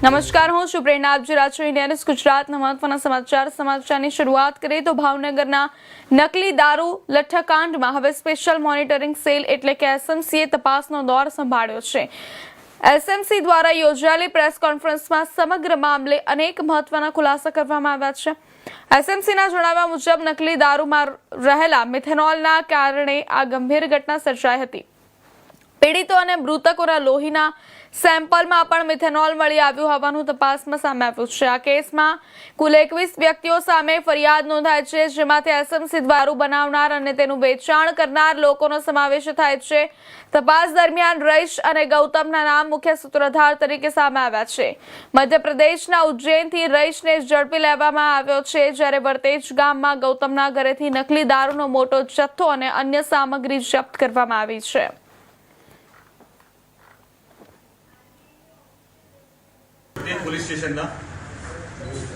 નમસ્કાર, હું છું પ્રેરણા. આપ જોઈ રહ્યા છો ઇન્ડિયા ન્યૂઝ ગુજરાતના મહત્વના સમાચારની શરૂઆત કરીએ તો ભાવનગરના નકલી દારૂ લઠ્ઠાકાંડમાં હવે સ્પેશિયલ મોનિટરિંગ સેલ એટલે કે એસએમસીએ તપાસનો દોર સંભાળ્યો છે. એસએમસી દ્વારા યોજાયેલી પ્રેસ કોન્ફરન્સમાં સમગ્ર મામલે અનેક મહત્વના ખુલાસા કરવામાં આવ્યા છે. એસએમસીના જણાવ્યા મુજબ નકલી દારૂમાં રહેલા મિથેનોલના કારણે આ ગંભીર ઘટના સર્જાઈ હતી. પીડિતો અને મૃતકોના લોહીના સેમ્પલમાં પણ મિથેનોલ મળી આવ્યું હોવાનું તપાસમાં સામે આવ્યું છે. આ કેસમાં કુલ 21 વ્યક્તિઓ સામે ફરિયાદ નોંધાઈ છે, જેમાંથી એસએમસી દારૂ બનાવનાર અને તેનું વેચાણ કરનાર લોકોનો સમાવેશ થાય છે. તપાસ દરમિયાન રઈશ અને ગૌતમના નામ મુખ્ય સૂત્રધાર તરીકે સામે આવ્યા છે. મધ્યપ્રદેશના ઉજ્જૈનથી રઈશને ઝડપી લેવામાં આવ્યો છે, જ્યારે વરતેજ ગામમાં ગૌતમના ઘરેથી નકલી દારૂનો મોટો જથ્થો અને અન્ય સામગ્રી જપ્ત કરવામાં આવી છે. પોલીસ સ્ટેશનના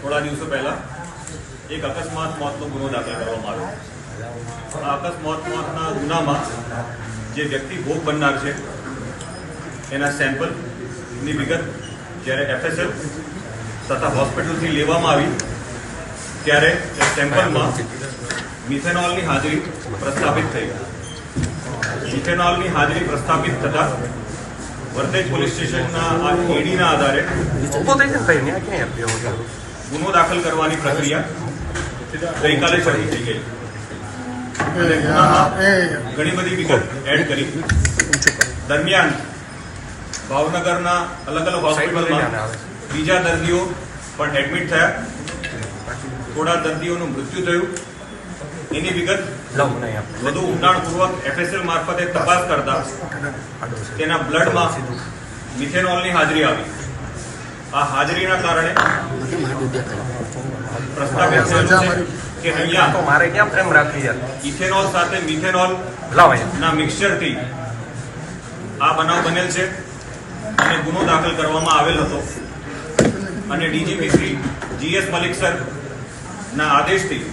થોડા દિવસો પહેલા એક અકસ્માત મોતનો ગુનો દાખલ કરવામાં આવ્યો. આ અકસ્માત મોતના ગુનામાં જે વ્યક્તિ ભોગ બનનાર છે એના સેમ્પલની વિગત જ્યારે એફએસએલ તથા હોસ્પિટલથી લેવામાં આવી ત્યારે એ સેમ્પલમાં મિથેનોલની હાજરી પ્રસ્થાપિત થઈ. મિથેનોલની હાજરી પ્રસ્થાપિત થતા વરતેજ પોલીસ સ્ટેશનના આ એડીના આધારે ગુનો દાખલ કરવાની પ્રક્રિયા ગઈકાલે શરૂ થઈ ગઈ. ઘણી બધી વિગત એડ કરી. દરમિયાન ભાવનગરના અલગ અલગ હોસ્પિટલમાં બીજા દર્દીઓ પણ એડમિટ થયા. થોડા દર્દીઓનું મૃત્યુ થયું. એની વિગત વધુ ઊંડાણપૂર્વક એફએસએલ મારફતે તપાસ કરતા તેના બ્લડમાં મિથેનોલની હાજરી આવી. આ હાજરીના કારણે પ્રસ્થાપિત થયેલું છે કે અહીંયા ઇથેનોલ સાથે મિથેનોલ ના મિક્સચરથી આ બનાવ બનેલ છે અને ગુનો દાખલ કરવામાં આવેલ હતો. અને ડીજીપી શ્રી જીએસ મલિક સર ના આદેશથી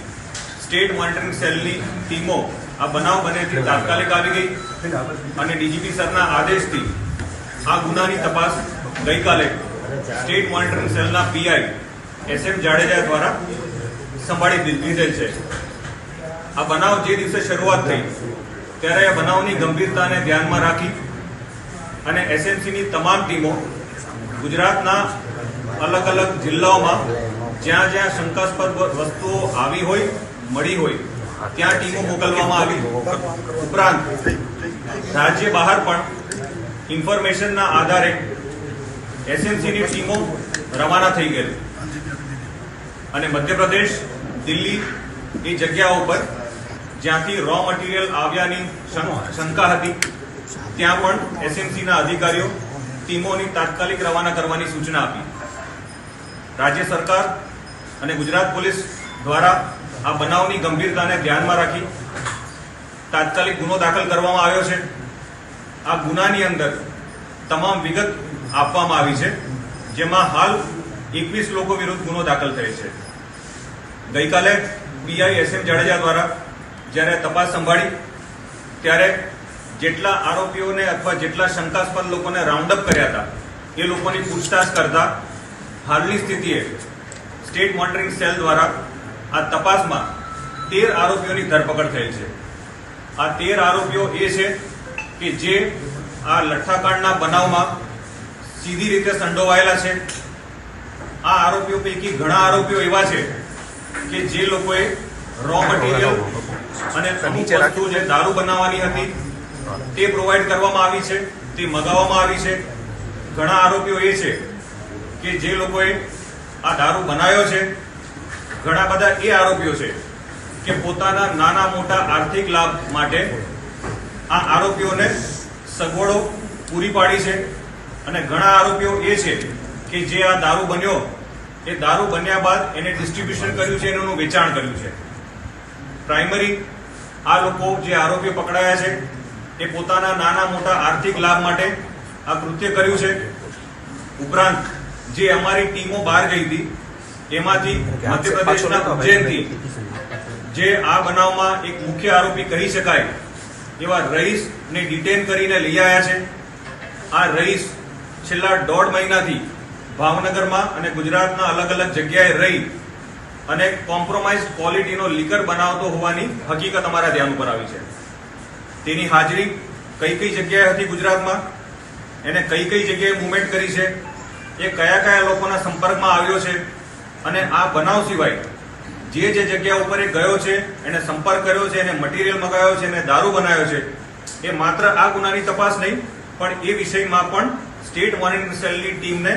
સ્ટેટ મોનિટરિંગ સેલની ટીમો આ બનાવ બનેથી તાત્કાલિક આવી ગઈ અને ડીજીપી સરના આદેશથી આ ગુનાની તપાસ ગઈકાલે સ્ટેટ મોનિટરિંગ સેલના પીઆઈ એસએમ જાડેજા દ્વારા સંભાળી લીધેલ છે. આ બનાવ જે દિવસે શરૂઆત થઈ ત્યારે આ બનાવની ગંભીરતાને ધ્યાનમાં રાખી અને એસએમસીની તમામ ટીમો ગુજરાતના અલગ અલગ જિલ્લાઓમાં જ્યાં જ્યાં શંકાસ્પદ વસ્તુઓ આવી હોય મળી હોય ત્યાં ટીમો મોકલવામાં આવી. ઉપરાંત રાજ્ય બહાર પણ ઇન્ફોર્મેશનના આધારે એસએમસીની ટીમો રવાના થઈ ગઈ અને મધ્યપ્રદેશ, દિલ્હી એ જગ્યાઓ પર જ્યાંથી રો મટીરિયલ આવ્યાની શંકા હતી ત્યાં પણ એસએમસીના અધિકારીઓ ટીમોની તાત્કાલિક રવાના કરવાની સૂચના આપી. રાજ્ય સરકાર અને ગુજરાત પોલીસ દ્વારા આ બનાવની ગંભીરતાને ધ્યાનમાં રાખી તાત્કાલિક ગુનો દાખલ કરવામાં આવ્યો છે. આ ગુનાની અંદર તમામ વિગત આપવામાં આવી છે, જેમાં હાલ 21 લોકો વિરુદ્ધ ગુનો દાખલ થયો છે. ગઈકાલે પીઆઈ એસએમ જાડેજા દ્વારા જ્યારે તપાસ સંભાળી ત્યારે જેટલા આરોપીઓને અથવા જેટલા શંકાસ્પદ લોકોને રાઉન્ડ અપ કર્યા હતા એ લોકોની પૂછતાછ કરતા હાલની સ્થિતિએ સ્ટેટ મોનિટરિંગ સેલ દ્વારા આ તપાસમાં 13 આરોપીઓની ધરપકડ થયેલ છે. આ 13 આરોપીઓ એ છે કે જે આ લઠ્ઠાકાંડના બનાવમાં સીધી રીતે સંડોવાયેલા છે. આ આરોપીઓ પૈકી ઘણા આરોપીઓ એવા છે કે જે લોકોએ રો મટીરિયલ અને અમુક વસ્તુ જે દારૂ બનાવવાની હતી તે પ્રોવાઈડ કરવામાં આવી છે, તે મંગાવવામાં આવી છે. ઘણા આરોપીઓ એ છે કે જે લોકોએ આ દારૂ બનાવ્યો છે. ઘણા બધા એ આરોપીઓ છે કે પોતાના નાના મોટા આર્થિક લાભ માટે આ આરોપીઓને સગવડો પૂરી પાડી છે. અને ઘણા આરોપીઓ એ છે કે જે આ દારૂ બન્યો એ દારૂ બન્યા બાદ એને ડિસ્ટ્રીબ્યુશન કર્યું છે, એનું વેચાણ કર્યું છે. પ્રાઇમરી આ લોકો જે આરોપીઓ પકડાયા છે એ પોતાના નાના મોટા આર્થિક લાભ માટે આ કૃત્ય કર્યું છે. ઉપરાંત જે અમારી ટીમો બહાર ગઈ હતી એમાંથી મધ્યપ્રદેશના ઉજ્જૈનથી જે આ બનાવમાં એક મુખ્ય આરોપી કહી શકાય એવા રઈસને ડિટેન કરીને લઈ આવ્યા છે. આ રઈસ છેલ્લા 1.5 મહિનાથી ભાવનગરમાં અને ગુજરાતના અલગ અલગ જગ્યાએ રહી અને કોમ્પ્રોમાઇઝ ક્વોલિટીનો લીકર બનાવતો હોવાની હકીકત અમારા ધ્યાન ઉપર આવી છે. તેની હાજરી કઈ કઈ જગ્યાએ હતી ગુજરાતમાં, એને કઈ કઈ જગ્યાએ મૂવમેન્ટ કરી છે, એ કયા કયા લોકોના સંપર્કમાં આવ્યો છે, અને આ બનાવ સિવાય જે જગ્યા ઉપર એ ગયો છે, એને સંપર્ક કર્યો છે, એને મટીરિયલ મંગાવ્યો છે, એને દારૂ બનાવ્યો છે, એ માત્ર આ ગુનાની તપાસ નહીં પણ એ વિષયમાં પણ સ્ટેટ મોનિટરિંગ સેલની ટીમને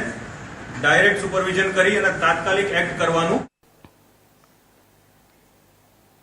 ડાયરેક્ટ સુપરવિઝન કરી અને તાત્કાલિક એક્ટ કરવાનું